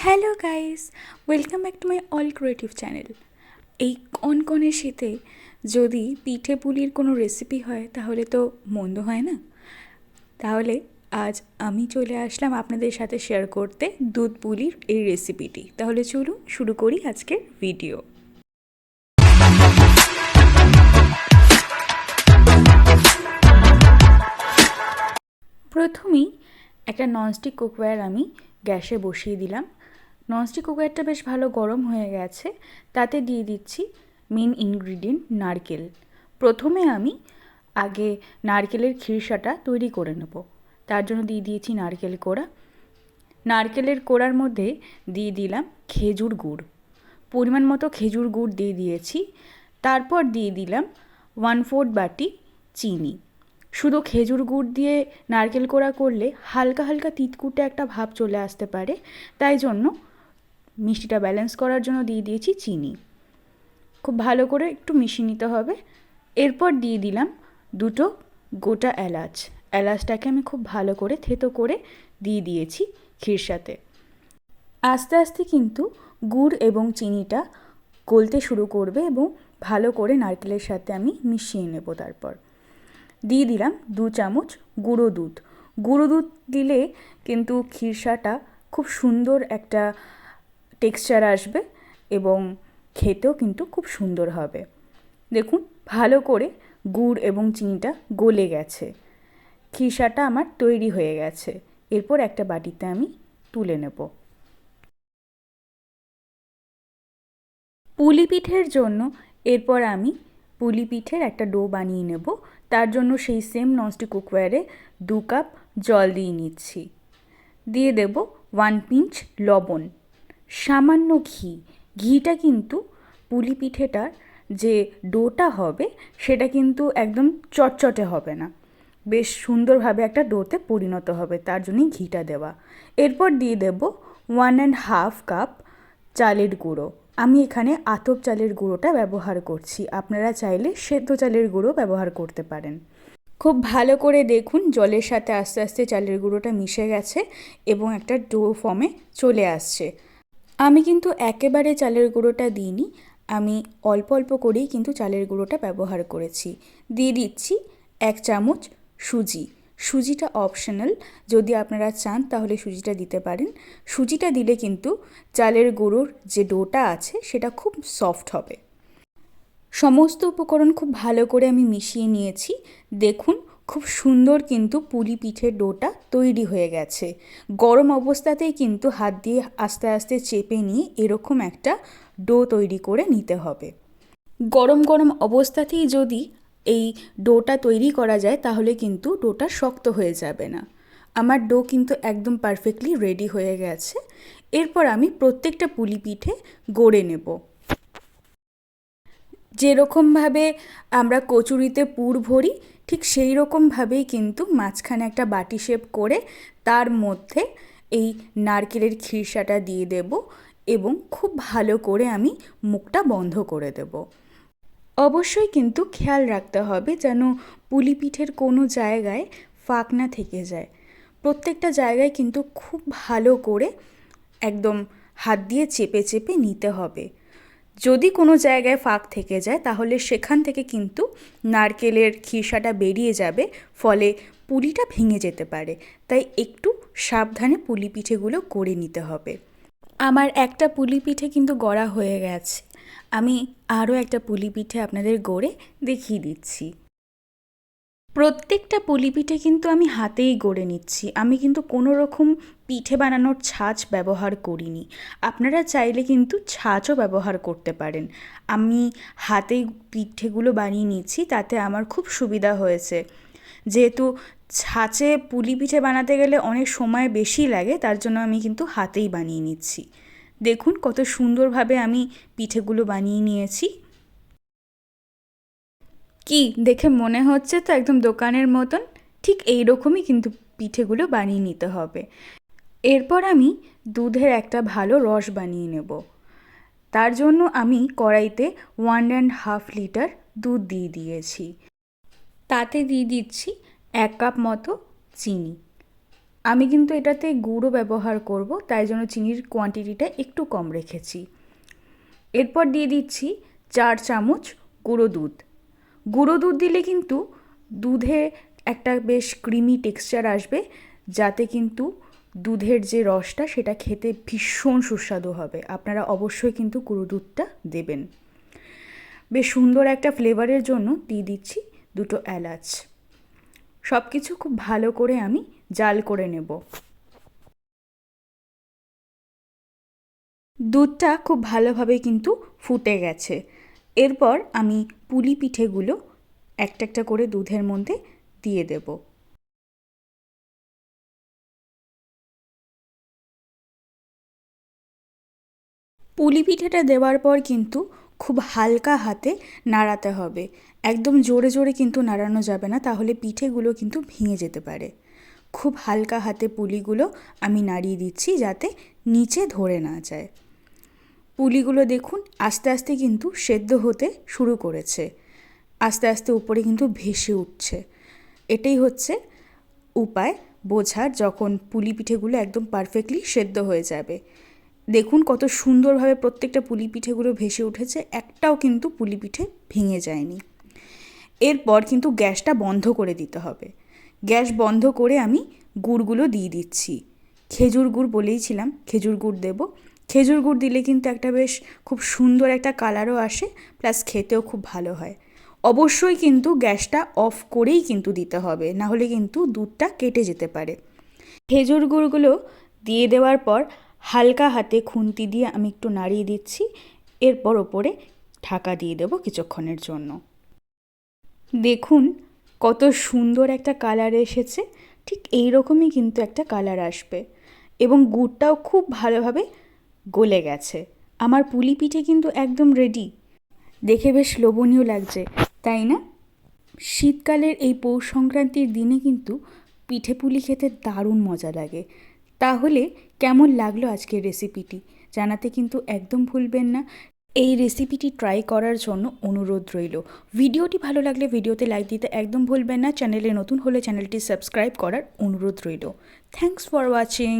Hello guys, welcome back to my all creative channel. এই কনকনে শীতে যদি পিঠে পুলির কোনো রেসিপি হয় তাহলে তো মন্দ হয় না। তাহলে আজ আমি চলে আসলাম আপনাদের সাথে শেয়ার করতে দুধ পুলির এই রেসিপিটি। তাহলে চলুন শুরু করি আজকের ভিডিও। প্রথমেই একটা ননস্টিক কুকওয়্যার আমি গ্যাসে বসিয়ে দিলাম। ননস্টিক কুকওয়্যারটা বেশ ভালো গরম হয়ে গেছে। তাতে দিয়ে দিচ্ছি মেন ইনগ্রিডিয়েন্ট নারকেল। প্রথমে আমি আগে নারকেলের খিরসাটা তৈরি করে নেব। তার জন্য দিয়ে দিয়েছি নারকেল কোড়া। নারকেলের কোড়ার মধ্যে দিয়ে দিলাম খেজুর গুড়, পরিমাণ মতো খেজুর গুড় দিয়ে দিয়েছি। তারপর দিয়ে দিলাম 1/4 বাটি চিনি। শুধু খেজুর গুড় দিয়ে নারকেল কোড়া করলে হালকা হালকা তিতকুটে একটা ভাব চলে আসতে পারে, তাই জন্য মিষ্টিটা ব্যালেন্স করার জন্য দিয়ে দিয়েছি চিনি। খুব ভালো করে একটু মিশিয়ে নিতে হবে। এরপর দিয়ে দিলাম 2 গোটা এলাচ। এলাচটাকে আমি খুব ভালো করে থেতো করে দিয়ে দিয়েছি খিরসাতে। আস্তে আস্তে কিন্তু গুড় এবং চিনিটা গলতে শুরু করবে এবং ভালো করে নারকেলের সাথে আমি মিশিয়ে নেব। তারপর দিয়ে দিলাম 2 চামচ গুঁড়ো দুধ। গুঁড়ো দুধ দিলে কিন্তু খিরসাটা খুব সুন্দর একটা টেক্সচার আসবে এবং খেতেও কিন্তু খুব সুন্দর হবে। দেখুন ভালো করে গুড় এবং চিনিটা গলে গেছে, খিরসাটা আমার তৈরি হয়ে গেছে। এরপর একটা বাটিতে আমি তুলে নেব। পুলি পিঠের জন্য এরপর আমি পুলি পিঠের একটা ডো বানিয়ে নেব। তার জন্য সেই সেম ননস্টিক কুকওয়্যারে 2 কাপ জল দিয়ে নিচ্ছি। দিয়ে দেব 1 পিঞ্চ লবণ, সামান্য ঘি। ঘিটা কিন্তু পুলি পিঠেটার যে ডোটা হবে সেটা কিন্তু একদম চটচটে হবে না, বেশ সুন্দরভাবে একটা ডোতে পরিণত হবে, তার জন্যই ঘিটা দেওয়া। এরপর দিয়ে দেব 1.5 কাপ চালের গুঁড়ো। আমি এখানে আতপ চালের গুঁড়োটা ব্যবহার করছি, আপনারা চাইলে সেদ্ধ চালের গুঁড়ো ব্যবহার করতে পারেন। খুব ভালো করে দেখুন জলের সাথে আস্তে আস্তে চালের গুঁড়োটা মিশে গেছে এবং একটা ডো ফর্মে চলে আসছে। আমি কিন্তু একেবারে চালের গুঁড়োটা দিইনি, আমি অল্প অল্প করেই কিন্তু চালের গুঁড়োটা ব্যবহার করেছি। দিয়ে দিচ্ছি 1 চামচ সুজি। সুজিটা অপশনাল, যদি আপনারা চান তাহলে সুজিটা দিতে পারেন। সুজিটা দিলে কিন্তু চালের গুঁড়োর যে ডোটা আছে সেটা খুব সফট হবে। সমস্ত উপকরণ খুব ভালো করে আমি মিশিয়ে নিয়েছি। দেখুন খুব সুন্দর কিন্তু পুলি পিঠের ডোটা তৈরি হয়ে গেছে। গরম অবস্থাতেই কিন্তু হাত দিয়ে আস্তে আস্তে চেপে নিয়ে এরকম একটা ডো তৈরি করে নিতে হবে। গরম গরম অবস্থাতেই যদি এই ডোটা তৈরি করা যায় তাহলে কিন্তু ডোটা শক্ত হয়ে যাবে না। আমার ডো কিন্তু একদম পারফেক্টলি রেডি হয়ে গেছে। এরপর আমি প্রত্যেকটা পুলি পিঠে গড়ে নেব। যেরকমভাবে আমরা কচুরিতে পুর ভরি ঠিক সেই রকমভাবেই কিন্তু মাঝখানে একটা বাটি শেপ করে তার মধ্যে এই নারকেলের খিরসাটা দিয়ে দেব এবং খুব ভালো করে আমি মুখটা বন্ধ করে দেব। অবশ্যই কিন্তু খেয়াল রাখতে হবে যেন পুলি পিঠের কোনো জায়গায় ফাঁক না থেকে যায়। প্রত্যেকটা জায়গায় কিন্তু খুব ভালো করে একদম হাত দিয়ে চেপে চেপে নিতে হবে। যদি কোনো জায়গায় ফাঁক থেকে যায় তাহলে সেখান থেকে কিন্তু নারকেলের খিরসাটা বেরিয়ে যাবে, ফলে পুলিটা ভেঙে যেতে পারে। তাই একটু সাবধানে পুলি পিঠেগুলো করে নিতে হবে। আমার একটা পুলি পিঠে কিন্তু গড়া হয়ে গেছে, আমি আরও একটা পুলি পিঠে আপনাদের গড়ে দেখিয়ে দিচ্ছি। প্রত্যেকটা পুলি পিঠে কিন্তু আমি হাতেই গড়ে নিচ্ছি, আমি কিন্তু কোনো রকম পিঠে বানানোর ছাঁচ ব্যবহার করিনি। আপনারা চাইলে কিন্তু ছাঁচও ব্যবহার করতে পারেন। আমি হাতেই পিঠেগুলো বানিয়ে নিচ্ছি, তাতে আমার খুব সুবিধা হয়েছে। যেহেতু ছাঁচে পুলি পিঠে বানাতে গেলে অনেক সময় বেশি লাগে, তার জন্য আমি কিন্তু হাতেই বানিয়ে নিচ্ছি। দেখুন কত সুন্দরভাবে আমি পিঠেগুলো বানিয়ে নিয়েছি। কি দেখে মনে হচ্ছে তো একদম দোকানের মতন? ঠিক এই রকমই কিন্তু পিঠেগুলো বানিয়ে নিতে হবে। এরপর আমি দুধের একটা ভালো রস বানিয়ে নেব। তার জন্য আমি কড়াইতে 1.5 লিটার দুধ দিয়ে দিয়েছি। তাতে দিয়ে দিচ্ছি 1 কাপ মতো চিনি। আমি কিন্তু এটাতে গুঁড়ো ব্যবহার করব, তাই জন্য চিনির কোয়ান্টিটিটা একটু কম রেখেছি। এরপর দিয়ে দিচ্ছি 4 চামচ গুঁড়ো দুধ। গুঁড়ো দুধ দিলে কিন্তু দুধে একটা বেশ ক্রিমি টেক্সচার আসবে, যাতে কিন্তু দুধের যে রসটা সেটা খেতে ভীষণ সুস্বাদু হবে। আপনারা অবশ্যই কিন্তু গুঁড়ো দুধটা দেবেন। বেশ সুন্দর একটা ফ্লেভারের জন্য দিয়ে দিচ্ছি 2 এলাচ। সব কিছু খুব ভালো করে আমি জাল করে নেব। দুধটা খুব ভালোভাবে কিন্তু ফুটে গেছে। এরপর আমি পুলি পিঠেগুলো একটা একটা করে দুধের মধ্যে দিয়ে দেব। পুলি পিঠেটা দেওয়ার পর কিন্তু খুব হালকা হাতে নাড়াতে হবে। একদম জোরে জোরে কিন্তু নাড়ানো যাবে না, তাহলে পিঠেগুলো কিন্তু ভেঙে যেতে পারে। খুব হালকা হাতে পুলিগুলো আমি নাড়িয়ে দিচ্ছি, যাতে নিচে ধরে না যায়। পুলিগুলো দেখুন আস্তে আস্তে কিন্তু সেদ্ধ হতে শুরু করেছে, আস্তে আস্তে উপরে কিন্তু ভেসে উঠছে। এটাই হচ্ছে উপায় বোঝার, যখন পুলি পিঠেগুলো একদম পারফেক্টলি সেদ্ধ হয়ে যাবে। দেখুন কত সুন্দরভাবে প্রত্যেকটা পুলি পিঠেগুলো ভেসে উঠেছে, একটাও কিন্তু পুলি পিঠে ভেঙে যায়নি। এরপর কিন্তু গ্যাসটা বন্ধ করে দিতে হবে। গ্যাস বন্ধ করে আমি গুড়গুলো দিয়ে দিচ্ছি। খেজুর গুড় বলেইছিলাম, খেজুর গুড় দেব। খেজুর গুড় দিলে কিন্তু একটা বেশ খুব সুন্দর একটা কালারও আসে, প্লাস খেতেও খুব ভালো হয়। অবশ্যই কিন্তু গ্যাসটা অফ করেই কিন্তু দিতে হবে, না হলে কিন্তু দুধটা কেটে যেতে পারে। খেজুর গুড়গুলো দিয়ে দেওয়ার পর হালকা হাতে খুন্তি দিয়ে আমি একটু নাড়িয়ে দিচ্ছি। এরপর ওপরে ঢাকা দিয়ে দেবো কিছুক্ষণের জন্য। দেখুন কত সুন্দর একটা কালার এসেছে, ঠিক এই রকমই কিন্তু একটা কালার আসবে, এবং গুড়টাও খুব ভালোভাবে গলে গেছে। আমার পুলি পিঠে কিন্তু একদম রেডি। দেখে বেশ লোভনীয় লাগছে, তাই না? শীতকালের এই পৌষ সংক্রান্তির দিনে কিন্তু পিঠে পুলি খেতে দারুণ মজা লাগে। তাহলে কেমন লাগলো আজকের রেসিপিটি জানাতে কিন্তু একদম ভুলবেন না। এই রেসিপিটি ট্রাই করার জন্য অনুরোধ রইল। ভিডিওটি ভালো লাগলে ভিডিওতে লাইক দিতে একদম ভুলবেন না। চ্যানেলে নতুন হলে চ্যানেলটি সাবস্ক্রাইব করার অনুরোধ রইল। Thanks for watching.